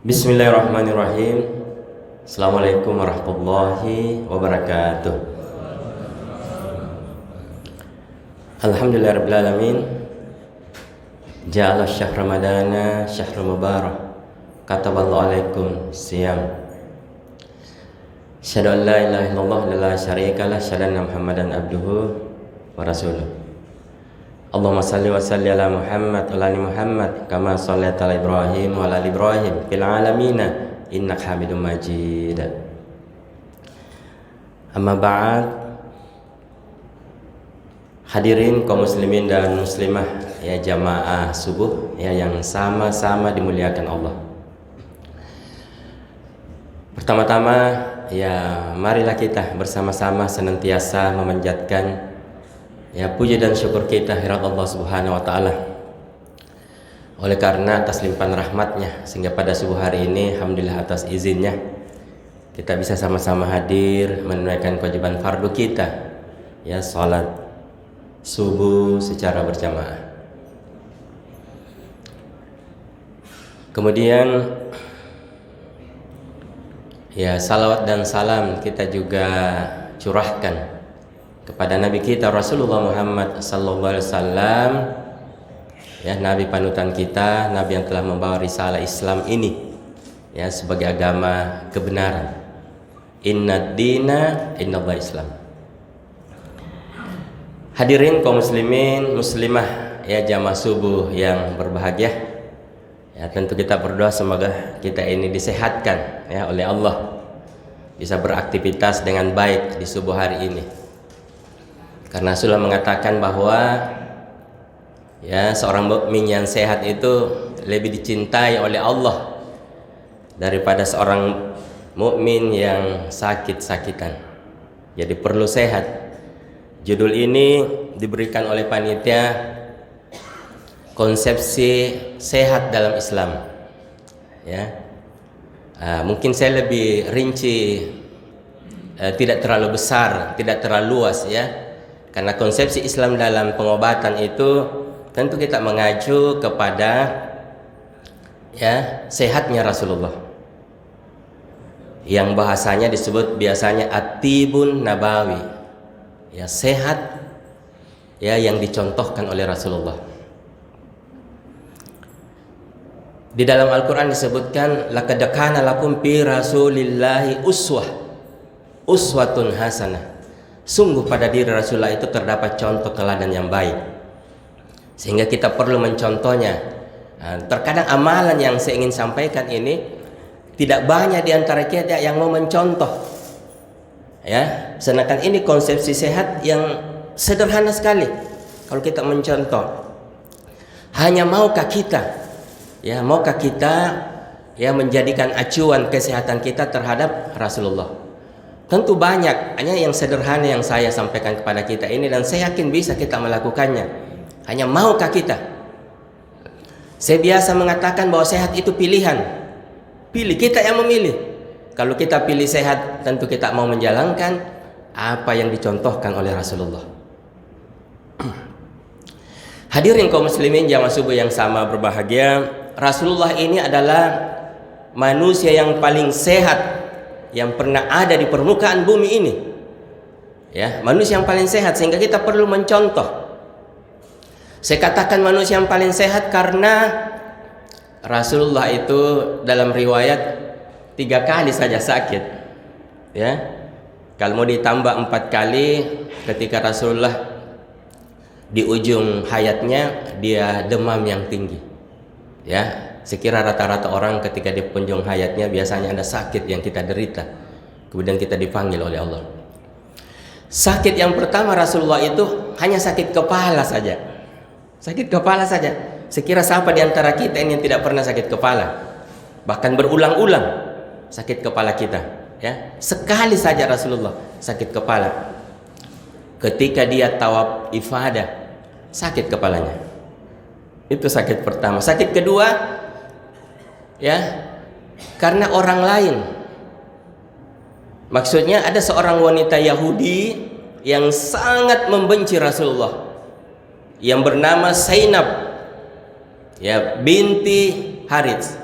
Bismillahirrahmanirrahim. Assalamualaikum warahmatullahi wabarakatuh. Alhamdulillahirrabbilalamin. Ja'ala syahr ramadana syahrul mubarak. Kataballahu alaikum siyam. Asyhadu an la ilaha illallah la syarikalah, asyhadu anna Muhammadan abduhu wa rasuluh. Allahumma salli wa salli ala Muhammad wa ala ali Muhammad kama shallaita ala Ibrahim wa ala ali Ibrahim fil alamin innaka Hamidum Majid. Amma ba'd. Hadirin kaum muslimin dan muslimah ya, jamaah subuh ya yang sama-sama dimuliakan Allah. Pertama-tama ya, marilah kita bersama-sama senantiasa memanjatkan ya puji dan syukur kita hadirat Allah Subhanahu wa taala. Oleh karena atas limpahan rahmatnya sehingga pada subuh hari ini alhamdulillah atas izinnya kita bisa sama-sama hadir menunaikan kewajiban fardu kita ya, salat subuh secara berjamaah. Kemudian ya, salawat dan salam kita juga curahkan kepada Nabi kita Rasulullah Muhammad sallallahu alaihi wasallam ya, Nabi panutan kita, Nabi yang telah membawa risalah Islam ini ya sebagai agama kebenaran. Innad dina innallahi Islam. Hadirin kaum muslimin muslimah ya, jamaah subuh yang berbahagia ya, tentu kita berdoa semoga kita ini disehatkan ya oleh Allah, bisa beraktivitas dengan baik di subuh hari ini. Karena sudah mengatakan bahwa ya, seorang mukmin yang sehat itu lebih dicintai oleh Allah daripada seorang mukmin yang sakit-sakitan. Jadi perlu sehat. Judul ini diberikan oleh panitia konsepsi sehat dalam Islam. Ya, mungkin saya lebih rinci, tidak terlalu besar, tidak terlalu luas ya. Karena konsepsi Islam dalam pengobatan itu tentu kita mengacu kepada ya sehatnya Rasulullah, yang bahasanya disebut biasanya at-tibun nabawi ya, sehat ya yang dicontohkan oleh Rasulullah. Di dalam Al-Quran disebutkan laqad kana lakum fi rasulillahi uswatun hasanah. Sungguh pada diri Rasulullah itu terdapat contoh teladan yang baik, sehingga kita perlu mencontohnya. Terkadang amalan yang saya ingin sampaikan ini tidak banyak di antara kita yang mau mencontoh ya, sedangkan ini konsepsi sehat yang sederhana sekali. Kalau kita mencontoh, hanya maukah kita ya menjadikan acuan kesehatan kita terhadap Rasulullah? Tentu banyak, hanya yang sederhana yang saya sampaikan kepada kita ini, dan saya yakin bisa kita melakukannya. Hanya maukah kita? Saya biasa mengatakan bahwa sehat itu pilihan. Pilih, kita yang memilih. Kalau kita pilih sehat, tentu kita mau menjalankan apa yang dicontohkan oleh Rasulullah. Hadirin kaum muslimin jamaah subuh yang sama berbahagia, Rasulullah ini adalah manusia yang paling sehat yang pernah ada di permukaan bumi ini ya, manusia yang paling sehat, sehingga kita perlu mencontoh. Saya katakan manusia yang paling sehat karena Rasulullah itu dalam riwayat 3 kali saja sakit ya. Kalau mau ditambah 4 kali ketika Rasulullah di ujung hayatnya dia demam yang tinggi ya. Sekira rata-rata orang ketika di penghujung hayatnya biasanya ada sakit yang kita derita, kemudian kita dipanggil oleh Allah. Sakit yang pertama Rasulullah itu hanya sakit kepala saja. Sakit kepala saja. Sekira siapa di antara kita ini yang tidak pernah sakit kepala? Bahkan berulang-ulang sakit kepala kita ya. Sekali saja Rasulullah sakit kepala. Ketika dia tawaf ifadah, sakit kepalanya. Itu sakit pertama. Sakit kedua ya, karena orang lain. Maksudnya ada seorang wanita Yahudi yang sangat membenci Rasulullah, yang bernama Zainab ya binti Harits.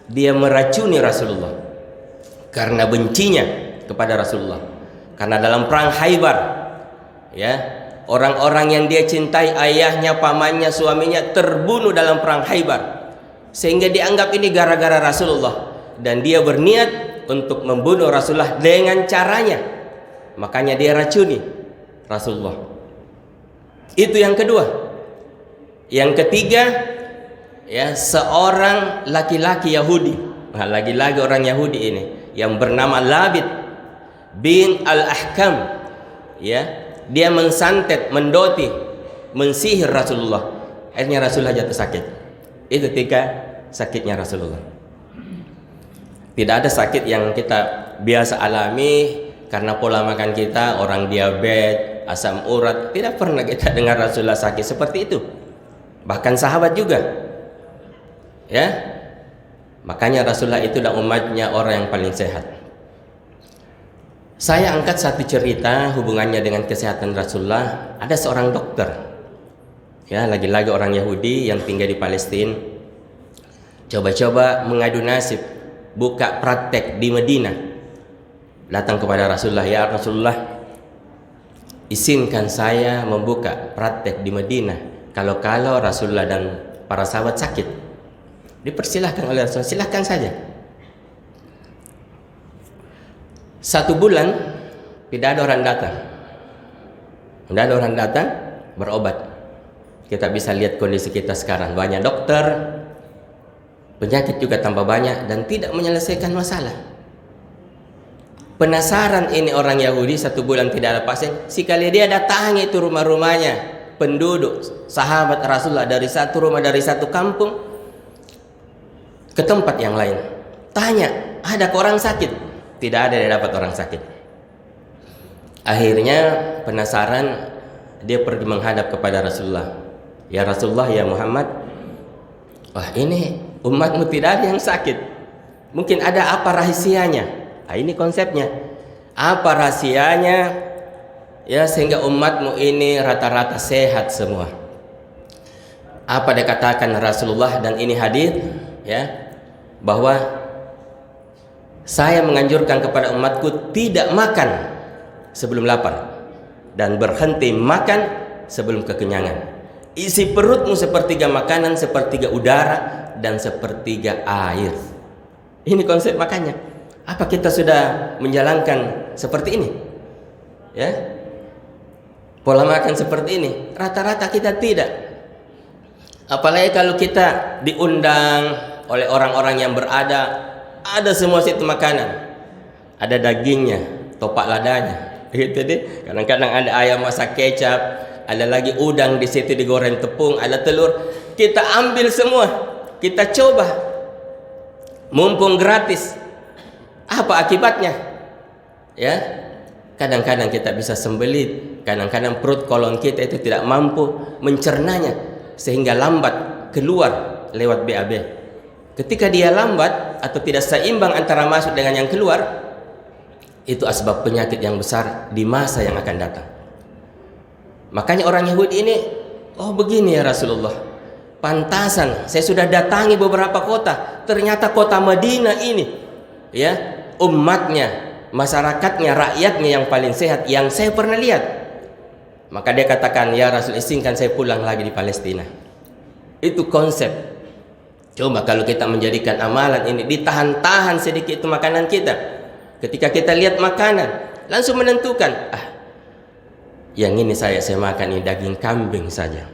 dia meracuni Rasulullah karena bencinya kepada Rasulullah. Karena dalam perang Khaybar, ya, orang-orang yang dia cintai, ayahnya, pamannya, suaminya terbunuh dalam perang Khaybar, sehingga dianggap ini gara-gara Rasulullah, dan dia berniat untuk membunuh Rasulullah dengan caranya. Makanya dia racuni Rasulullah. Itu yang kedua. Yang ketiga, ya, seorang laki-laki Yahudi, lagi-lagi orang Yahudi ini yang bernama Labid bin Al-Ahkam, ya, dia mensantet, mendoti, mensihir Rasulullah. Akhirnya Rasulullah jatuh sakit. Itu ketika sakitnya Rasulullah. Tidak ada sakit yang kita biasa alami karena pola makan kita, orang diabetes, asam urat. Tidak pernah kita dengar Rasulullah sakit seperti itu. Bahkan sahabat juga, ya. Makanya Rasulullah itu dan umatnya orang yang paling sehat. Saya angkat satu cerita hubungannya dengan kesehatan Rasulullah. Ada seorang dokter, ya, lagi-lagi orang Yahudi yang tinggal di Palestina, coba-coba mengadu nasib buka praktek di Madinah. Datang kepada Rasulullah, ya Rasulullah, izinkan saya membuka praktek di Madinah. Kalau Rasulullah dan para sahabat sakit, dipersilahkan oleh Rasulullah, silahkan saja. 1 bulan tidak ada orang datang. Tidak ada orang datang berobat. Kita bisa lihat kondisi kita sekarang, banyak dokter, penyakit juga tambah banyak dan tidak menyelesaikan masalah. Penasaran ini orang Yahudi, 1 bulan tidak ada pasien, sekali dia datangi itu rumah-rumahnya, penduduk sahabat Rasulullah, dari satu rumah, dari satu kampung ke tempat yang lain. Tanya, ada orang sakit? Tidak ada yang dapat orang sakit. Akhirnya penasaran, dia pergi menghadap kepada Rasulullah. Ya Rasulullah, ya Muhammad, wah ini umatmu tidak ada yang sakit. Mungkin ada apa rahasianya? Nah, ini konsepnya. Apa rahasianya, ya, sehingga umatmu ini rata-rata sehat semua? Apa dikatakan Rasulullah, dan ini hadis, ya, bahwa saya menganjurkan kepada umatku tidak makan sebelum lapar dan berhenti makan sebelum kekenyangan. Isi perutmu sepertiga makanan, sepertiga udara, dan sepertiga air. Ini konsep makannya. Apa kita sudah menjalankan seperti ini? Ya, pola makan seperti ini. Rata-rata kita tidak. Apalagi kalau kita diundang oleh orang-orang yang ada semua situ makanan, ada dagingnya, topak ladanya, gitu deh. Kadang-kadang ada ayam masak kecap, ada lagi udang di situ digoreng tepung, ada telur. Kita ambil semua, kita coba, mumpung gratis. Apa akibatnya? Ya, kadang-kadang kita bisa sembelit, kadang-kadang perut kolon kita itu tidak mampu mencernanya sehingga lambat keluar lewat BAB. Ketika dia lambat atau tidak seimbang antara masuk dengan yang keluar, itu asbab penyakit yang besar di masa yang akan datang. Makanya orang Yahudi ini, oh begini ya Rasulullah, pantasan saya sudah datangi beberapa kota, ternyata kota Madinah ini, ya, umatnya, masyarakatnya, rakyatnya yang paling sehat yang saya pernah lihat. Maka dia katakan, ya Rasul, izinkan saya pulang lagi di Palestina. Itu konsep. Coba kalau kita menjadikan amalan ini, ditahan-tahan sedikit itu makanan kita. Ketika kita lihat makanan, langsung menentukan, yang ini saya makan ini daging kambing saja.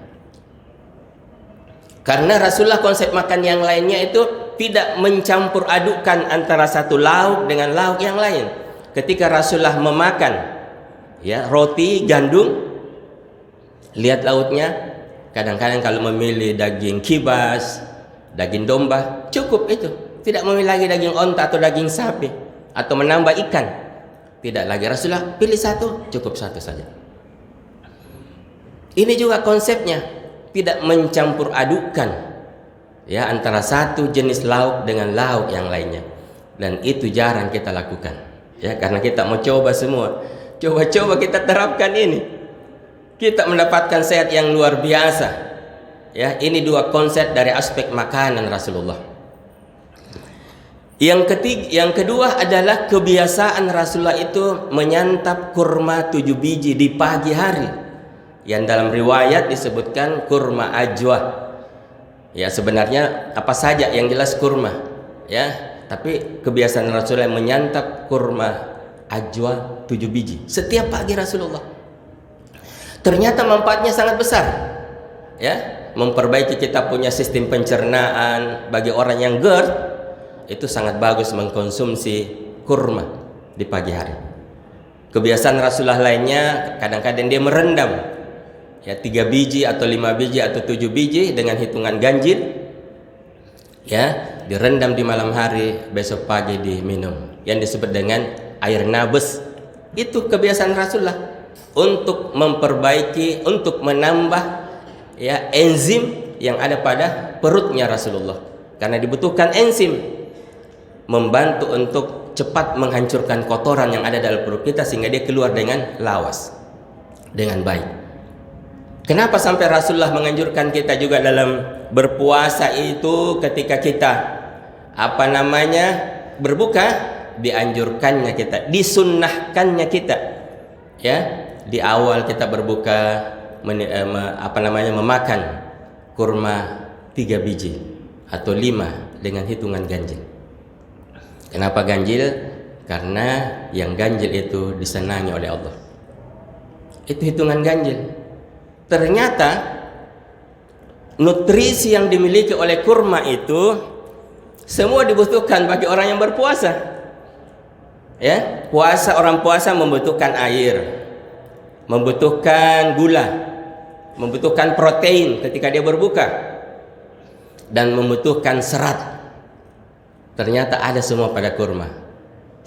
Karena Rasulullah konsep makan yang lainnya itu tidak mencampur adukan antara satu lauk dengan lauk yang lain. Ketika Rasulullah memakan, ya, roti gandum, lihat lautnya. Kadang-kadang kalau memilih daging kibas, daging domba, cukup itu. Tidak memilih lagi daging onta atau daging sapi, atau menambah ikan. Tidak lagi. Rasulullah pilih satu, cukup satu saja. Ini juga konsepnya, tidak mencampur adukan, ya, antara satu jenis lauk dengan lauk yang lainnya. Dan itu jarang kita lakukan, ya, karena kita mau coba semua. Coba-coba kita terapkan ini, kita mendapatkan sehat yang luar biasa. Ya, ini dua konsep dari aspek makanan Rasulullah. Yang kedua adalah kebiasaan Rasulullah itu menyantap kurma 7 biji di pagi hari. Yang dalam riwayat disebutkan kurma ajwa. Ya, sebenarnya apa saja yang jelas kurma, ya. Tapi kebiasaan Rasulullah menyantap kurma ajwa 7 biji setiap pagi Rasulullah. Ternyata manfaatnya sangat besar. Ya, memperbaiki kita punya sistem pencernaan. Bagi orang yang GERD itu sangat bagus mengkonsumsi kurma di pagi hari. Kebiasaan Rasulullah lainnya kadang-kadang dia merendam, ya, 3 biji atau 5 biji atau 7 biji dengan hitungan ganjil, ya, direndam di malam hari, besok pagi diminum, yang disebut dengan air nabes. Itu kebiasaan Rasulullah untuk memperbaiki, untuk menambah, ya, enzim yang ada pada perutnya Rasulullah, karena dibutuhkan enzim membantu untuk cepat menghancurkan kotoran yang ada dalam perut kita sehingga dia keluar dengan lawas, dengan baik. Kenapa sampai Rasulullah menganjurkan kita juga dalam berpuasa itu ketika kita berbuka, dianjurkannya kita, disunnahkannya kita, ya, di awal kita berbuka memakan kurma 3 biji atau 5 dengan hitungan ganjil. Kenapa ganjil? Karena yang ganjil itu disenangi oleh Allah. Itu hitungan ganjil. Ternyata nutrisi yang dimiliki oleh kurma itu semua dibutuhkan bagi orang yang berpuasa. Ya, orang puasa membutuhkan air, membutuhkan gula, membutuhkan protein ketika dia berbuka, dan membutuhkan serat. Ternyata ada semua pada kurma.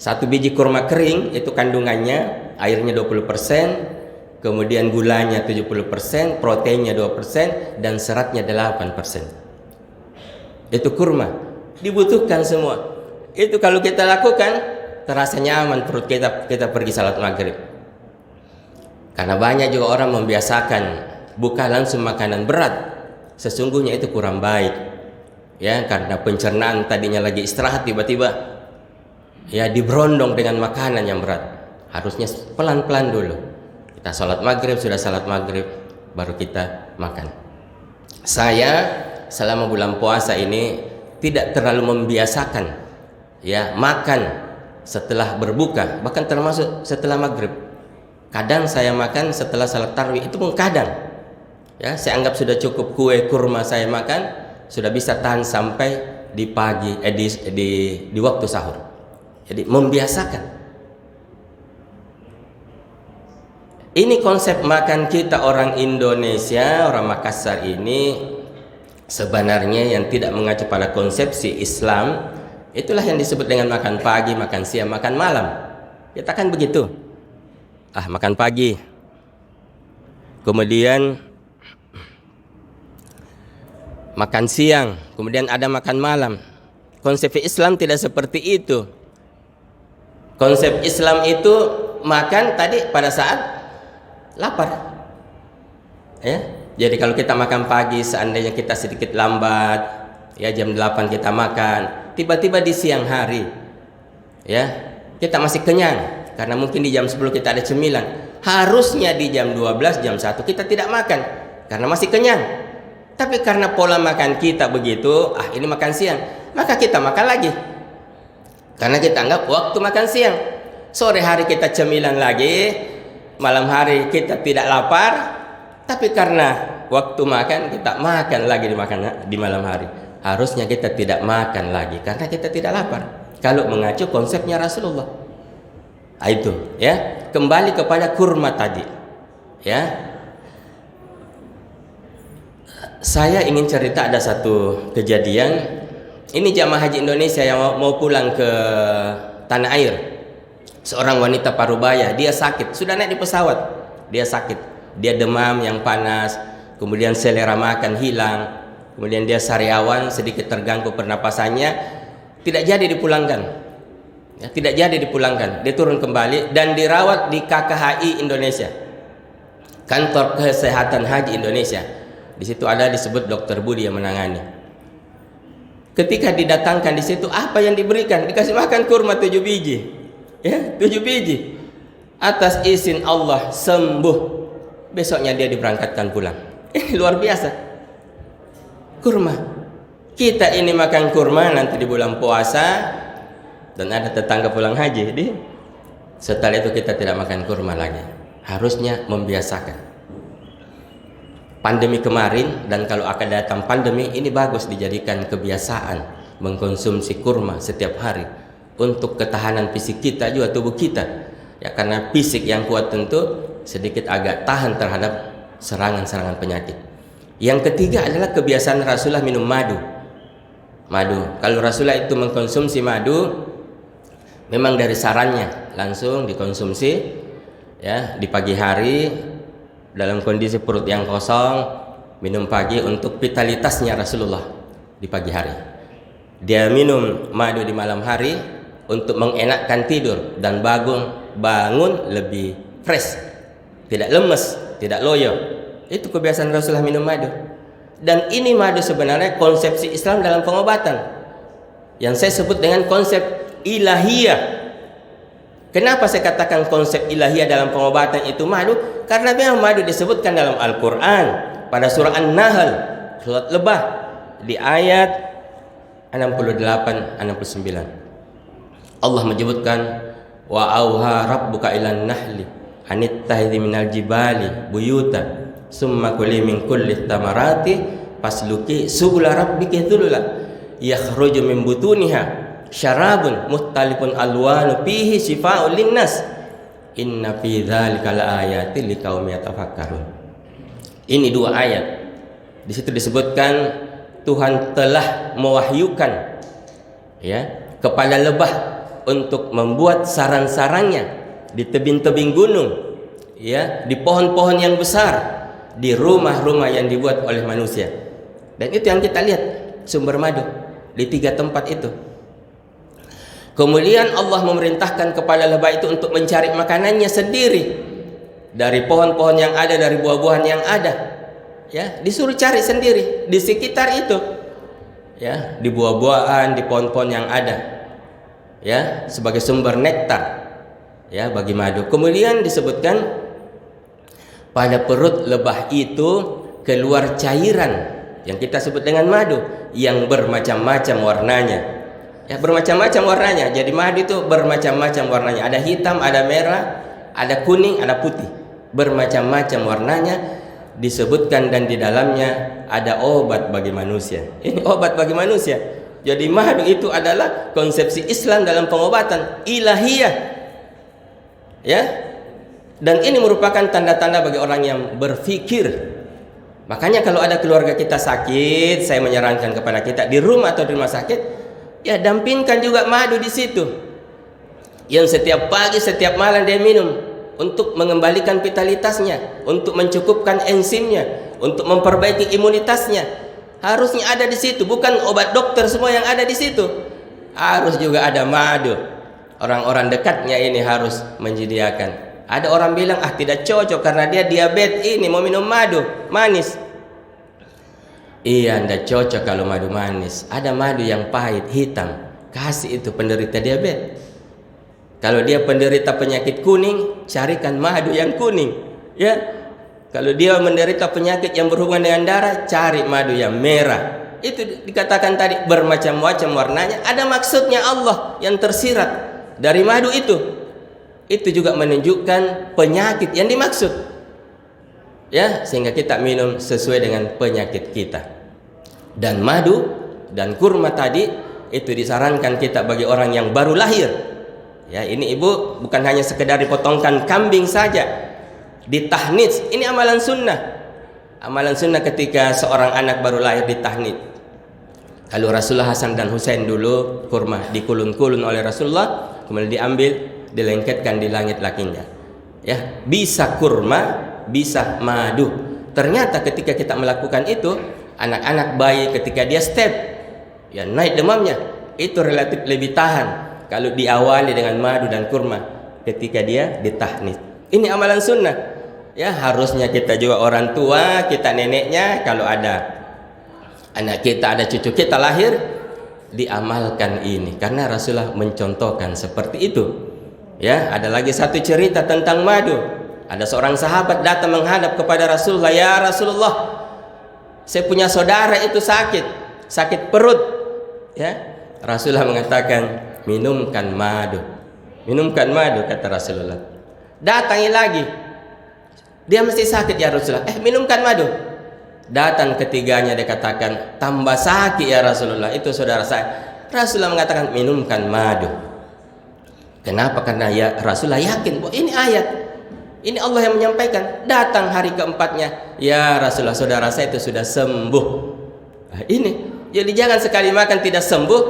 1 biji kurma kering itu kandungannya airnya 20%, kemudian gulanya 70%, proteinnya 2%, dan seratnya 8%. Itu kurma. Dibutuhkan semua. Itu kalau kita lakukan, terasa nyaman perut kita pergi salat maghrib. Karena banyak juga orang membiasakan buka langsung makanan berat. Sesungguhnya itu kurang baik. Ya, karena pencernaan tadinya lagi istirahat, tiba-tiba ya diberondong dengan makanan yang berat. Harusnya pelan-pelan dulu. Kita salat maghrib, sudah salat maghrib baru kita makan. Saya selama bulan puasa ini tidak terlalu membiasakan, ya, makan setelah berbuka, bahkan termasuk setelah maghrib. Kadang saya makan setelah salat tarawih, itu pun kadang. Ya, saya anggap sudah cukup kue kurma saya makan, sudah bisa tahan sampai di pagi, di waktu sahur. Jadi membiasakan. Ini konsep makan kita orang Indonesia, orang Makassar ini sebenarnya yang tidak mengacu pada konsepsi Islam. Itulah yang disebut dengan makan pagi, makan siang, makan malam. Kita kan begitu. Makan pagi, kemudian makan siang, kemudian ada makan malam. Konsep Islam tidak seperti itu. Konsep Islam itu makan tadi pada saat lapar. Ya, jadi kalau kita makan pagi, seandainya kita sedikit lambat, ya jam 8 kita makan, tiba-tiba di siang hari, ya kita masih kenyang karena mungkin di jam 10 kita ada cemilan. Harusnya di jam 12, jam 1 kita tidak makan karena masih kenyang. Tapi karena pola makan kita begitu, ini makan siang, maka kita makan lagi. Karena kita anggap waktu makan siang. Sore hari kita cemilan lagi, malam hari kita tidak lapar, tapi karena waktu makan kita makan lagi di malam hari. Harusnya kita tidak makan lagi karena kita tidak lapar. Kalau mengacu konsepnya Rasulullah. Itu, ya. Kembali kepada kurma tadi. Ya. Saya ingin cerita ada satu kejadian. Ini jamaah haji Indonesia yang mau pulang ke tanah air. Seorang wanita parubaya, dia sakit, sudah naik di pesawat, dia sakit, dia demam yang panas, kemudian selera makan hilang, kemudian dia sariawan, sedikit terganggu pernapasannya, tidak jadi dipulangkan, ya, tidak jadi dipulangkan, dia turun kembali dan dirawat di KKHI Indonesia, Kantor Kesehatan Haji Indonesia. Di situ ada disebut Dokter Budi yang menangani. Ketika didatangkan di situ, apa yang diberikan? Dikasih makan kurma 7 biji. Ya, 7 biji. Atas izin Allah sembuh. Besoknya dia diberangkatkan pulang. Ini luar biasa. Kurma. Kita ini makan kurma nanti di bulan puasa, dan ada tetangga pulang haji. Setelah itu kita tidak makan kurma lagi. Harusnya membiasakan. Pandemi kemarin dan kalau akan datang pandemi, ini bagus dijadikan kebiasaan mengkonsumsi kurma setiap hari untuk ketahanan fisik kita juga, tubuh kita. Ya, karena fisik yang kuat tentu sedikit agak tahan terhadap serangan-serangan penyakit. Yang ketiga adalah kebiasaan Rasulullah minum madu. Kalau Rasulullah itu mengkonsumsi madu, memang dari sarannya langsung dikonsumsi ya di pagi hari dalam kondisi perut yang kosong, minum pagi untuk vitalitasnya Rasulullah di pagi hari. Dia minum madu di malam hari untuk mengenakkan tidur dan bangun lebih fresh, tidak lemes, tidak loyo. Itu kebiasaan Rasulullah minum madu. Dan ini madu sebenarnya konsepsi Islam dalam pengobatan yang saya sebut dengan konsep ilahiyah. Kenapa saya katakan konsep ilahiyah dalam pengobatan itu madu? Karena memang madu disebutkan dalam Al-Quran pada surah An-Nahl, surat Lebah, di ayat 68-69. Allah menyebutkan, wa auha rabbuka ilan nahli anittahidhi minal jibali buyutan summa kuli min kulli tamarati fasluki subula rabbiki dhulula yakhruju min butuniha syarabun muhtalifun alwanu fihi shifaa'un linnas inna fi dzalika laayatin liqaumin yatafakkarun. Ini 2 ayat. Di situ disebutkan Tuhan telah mewahyukan ya kepada lebah untuk membuat sarang-sarangnya di tebing-tebing gunung, ya, di pohon-pohon yang besar, di rumah-rumah yang dibuat oleh manusia. Dan itu yang kita lihat sumber madu di 3 tempat itu. Kemudian Allah memerintahkan kepada lebah itu untuk mencari makanannya sendiri dari pohon-pohon yang ada, dari buah-buahan yang ada. Ya, disuruh cari sendiri di sekitar itu. Ya, di buah-buahan, di pohon-pohon yang ada. Ya, sebagai sumber nektar ya bagi madu. Kemudian disebutkan pada perut lebah itu keluar cairan yang kita sebut dengan madu yang bermacam-macam warnanya. Ya, bermacam-macam warnanya. Jadi madu itu bermacam-macam warnanya. Ada hitam, ada merah, ada kuning, ada putih. Bermacam-macam warnanya disebutkan, dan di dalamnya ada obat bagi manusia. Ini obat bagi manusia. Jadi madu itu adalah konsepsi Islam dalam pengobatan ilahiyah. Ya. Dan ini merupakan tanda-tanda bagi orang yang berfikir. Makanya kalau ada keluarga kita sakit, saya menyarankan kepada kita di rumah atau di rumah sakit, ya dampingkan juga madu di situ. Yang setiap pagi, setiap malam dia minum untuk mengembalikan vitalitasnya, untuk mencukupkan enzimnya, untuk memperbaiki imunitasnya. Harusnya ada di situ, bukan obat dokter semua yang ada di situ. Harus juga ada madu. Orang-orang dekatnya ini harus menyediakan. Ada orang bilang, tidak cocok karena dia diabetes, ini mau minum madu manis. Iya, tidak cocok kalau madu manis. Ada madu yang pahit, hitam. Kasih itu penderita diabetes. Kalau dia penderita penyakit kuning, carikan madu yang kuning. Ya, kalau dia menderita penyakit yang berhubungan dengan darah, cari madu yang merah. Itu dikatakan tadi bermacam-macam warnanya. Ada maksudnya Allah yang tersirat dari madu itu. Itu juga menunjukkan penyakit yang dimaksud. Ya, sehingga kita minum sesuai dengan penyakit kita. Dan madu dan kurma tadi itu disarankan kita bagi orang yang baru lahir. Ya, ini ibu bukan hanya sekedar dipotongkan kambing saja, ditahnits. Ini amalan sunnah. Amalan sunnah ketika seorang anak baru lahir ditahnits. Kalau Rasulullah Hasan dan Husain dulu kurma dikulun-kulun oleh Rasulullah, kemudian diambil, dilengketkan di langit lakinya. Ya, bisa kurma, bisa madu. Ternyata ketika kita melakukan itu, anak-anak bayi ketika dia step, ya naik demamnya, itu relatif lebih tahan kalau diawali dengan madu dan kurma ketika dia ditahnis. Ini amalan sunnah. Ya, harusnya kita juga orang tua, kita neneknya, kalau ada anak kita, ada cucu kita lahir, diamalkan ini, karena Rasulullah mencontohkan seperti itu. Ya, ada lagi satu cerita tentang madu. Ada seorang sahabat datang menghadap kepada Rasulullah, "Ya Rasulullah, saya punya saudara itu sakit perut." Ya, Rasulullah mengatakan, "Minumkan madu." Minumkan madu, kata Rasulullah. Datangi lagi. Dia mesti sakit, "Ya Rasulullah." Minumkan madu. Datang ketiganya, dia katakan, "Tambah sakit ya Rasulullah, itu saudara saya." Rasulullah mengatakan, "Minumkan madu." Kenapa? Karena ya Rasulullah yakin bahwa ini ayat, ini Allah yang menyampaikan. Datang hari keempatnya, "Ya Rasulullah, saudara saya itu sudah sembuh." Nah, ini jadi jangan sekali makan tidak sembuh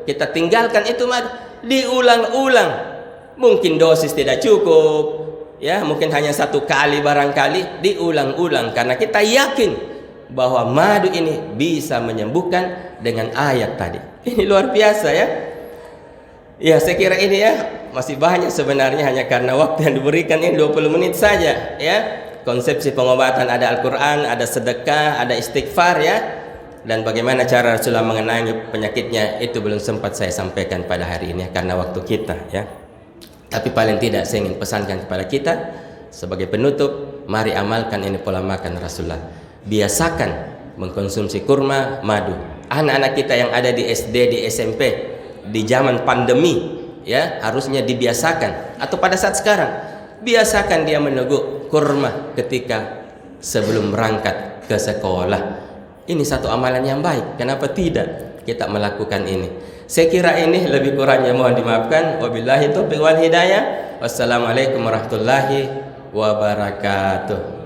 kita tinggalkan itu madu. Diulang-ulang. Mungkin dosis tidak cukup, ya mungkin hanya satu kali, barangkali diulang-ulang, karena kita yakin bahwa madu ini bisa menyembuhkan dengan ayat tadi. Ini luar biasa ya. Ya, saya kira ini ya masih banyak sebenarnya, hanya karena waktu yang diberikan ini 20 menit saja ya. Konsepsi pengobatan ada Al-Qur'an, ada sedekah, ada istighfar ya. Dan bagaimana cara Rasulullah mengenai penyakitnya itu belum sempat saya sampaikan pada hari ini karena waktu kita ya. Tapi paling tidak saya ingin pesankan kepada kita sebagai penutup, mari amalkan ini pola makan Rasulullah. Biasakan mengkonsumsi kurma, madu. Anak-anak kita yang ada di SD, di SMP, di zaman pandemi, ya harusnya dibiasakan. Atau pada saat sekarang, biasakan dia meneguk kurma ketika sebelum berangkat ke sekolah. Ini satu amalan yang baik. Kenapa tidak kita melakukan ini? Saya kira ini lebih kurangnya mohon dimaafkan. Wabillahi taufiq wal hidayah. Wassalamualaikum warahmatullahi wabarakatuh.